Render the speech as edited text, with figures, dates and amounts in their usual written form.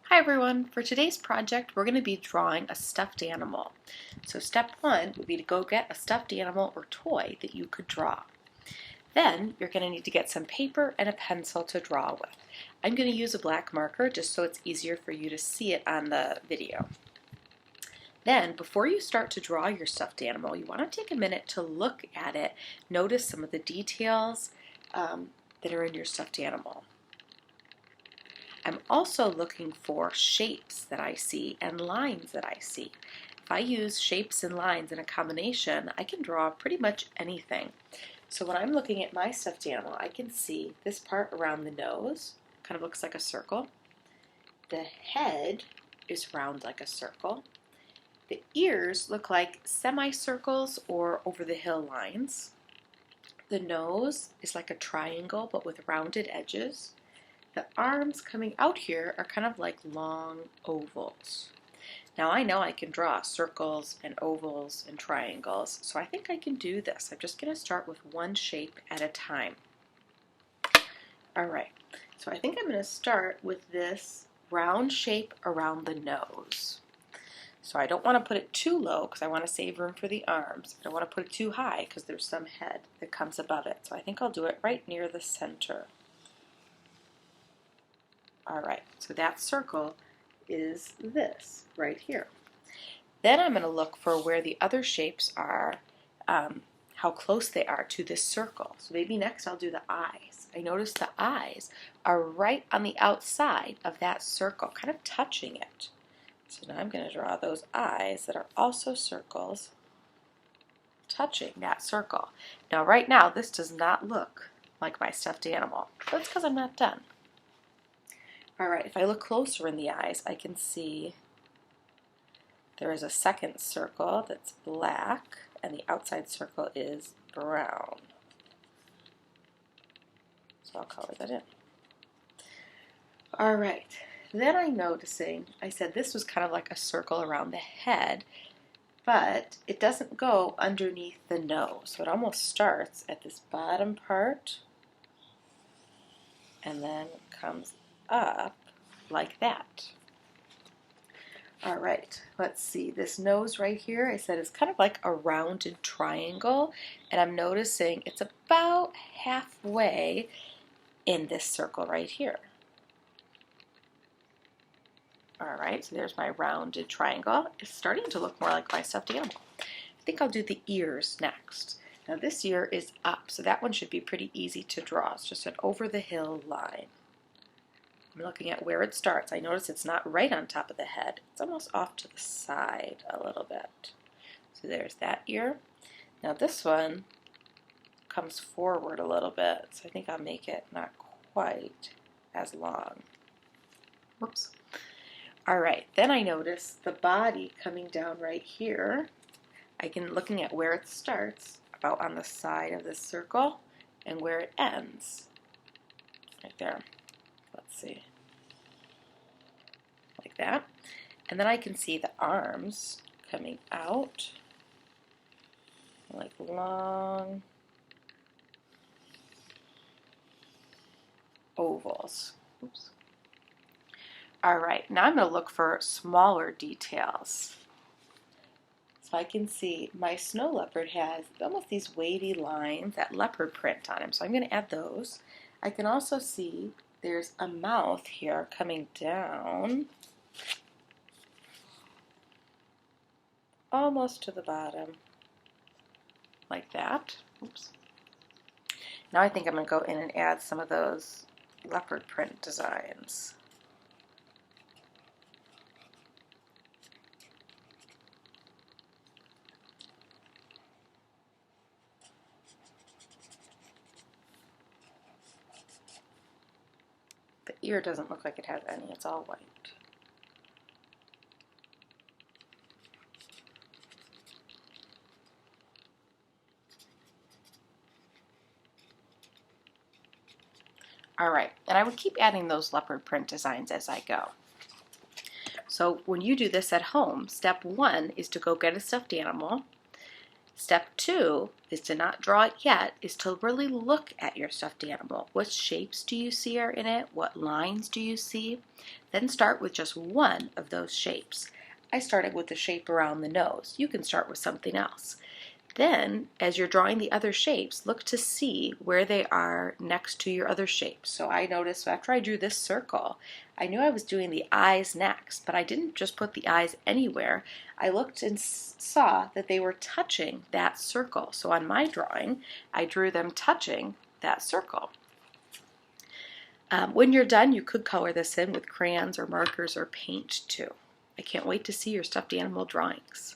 Hi everyone! For today's project we're going to be drawing a stuffed animal. So step one would be to go get a stuffed animal or toy that you could draw. Then you're going to need to get some paper and a pencil to draw with. I'm going to use a black marker just so it's easier for you to see it on the video. Then before you start to draw your stuffed animal, you want to take a minute to look at it, notice some of the details that are in your stuffed animal. I'm also looking for shapes that I see and lines that I see. If I use shapes and lines in a combination, I can draw pretty much anything. So when I'm looking at my stuffed animal, I can see this part around the nose, kind of looks like a circle. The head is round like a circle. The ears look like semicircles or over-the-hill lines. The nose is like a triangle but with rounded edges. The arms coming out here are kind of like long ovals. Now I know I can draw circles and ovals and triangles, so I think I can do this. I'm just going to start with one shape at a time. Alright, so I think I'm going to start with this round shape around the nose. So I don't want to put it too low because I want to save room for the arms. I don't want to put it too high because there's some head that comes above it. So I think I'll do it right near the center. Alright, so that circle is this right here. Then I'm going to look for where the other shapes are, how close they are to this circle. So maybe next I'll do the eyes. I notice the eyes are right on the outside of that circle, kind of touching it. So now I'm going to draw those eyes that are also circles touching that circle. Now right now this does not look like my stuffed animal. That's because I'm not done. Alright, if I look closer in the eyes, I can see there is a second circle that's black, and the outside circle is brown. So I'll color that in. Alright, then I'm noticing, I said this was kind of like a circle around the head, but it doesn't go underneath the nose. So it almost starts at this bottom part, and then comes up like that. Alright, let's see, this nose right here, I said it's kind of like a rounded triangle, and I'm noticing it's about halfway in this circle right here. Alright, so there's my rounded triangle. It's starting to look more like my stuffed animal. I think I'll do the ears next. Now this ear is up, so that one should be pretty easy to draw. It's just an over-the-hill line. I'm looking at where it starts. I notice it's not right on top of the head. It's almost off to the side a little bit. So there's that ear. Now this one comes forward a little bit, so I think I'll make it not quite as long. Whoops. Alright, then I notice the body coming down right here. Looking at where it starts, about on the side of this circle, and where it ends. Right there. Let's see. Like that. And then I can see the arms coming out, like long ovals. Oops. Alright, now I'm going to look for smaller details. So I can see my snow leopard has almost these wavy lines, that leopard print on him. So I'm going to add those. I can also see there's a mouth here coming down almost to the bottom, like that. Oops. Now I think I'm going to go in and add some of those leopard print designs. The ear doesn't look like it has any, it's all white. Alright, and I would keep adding those leopard print designs as I go. So when you do this at home, step one is to go get a stuffed animal. Step 2 is to not draw it yet, is to really look at your stuffed animal. What shapes do you see are in it? What lines do you see? Then start with just one of those shapes. I started with the shape around the nose. You can start with something else. Then, as you're drawing the other shapes, look to see where they are next to your other shapes. So I noticed after I drew this circle, I knew I was doing the eyes next, but I didn't just put the eyes anywhere. I looked and saw that they were touching that circle. So on my drawing, I drew them touching that circle. When you're done, you could color this in with crayons or markers or paint too. I can't wait to see your stuffed animal drawings.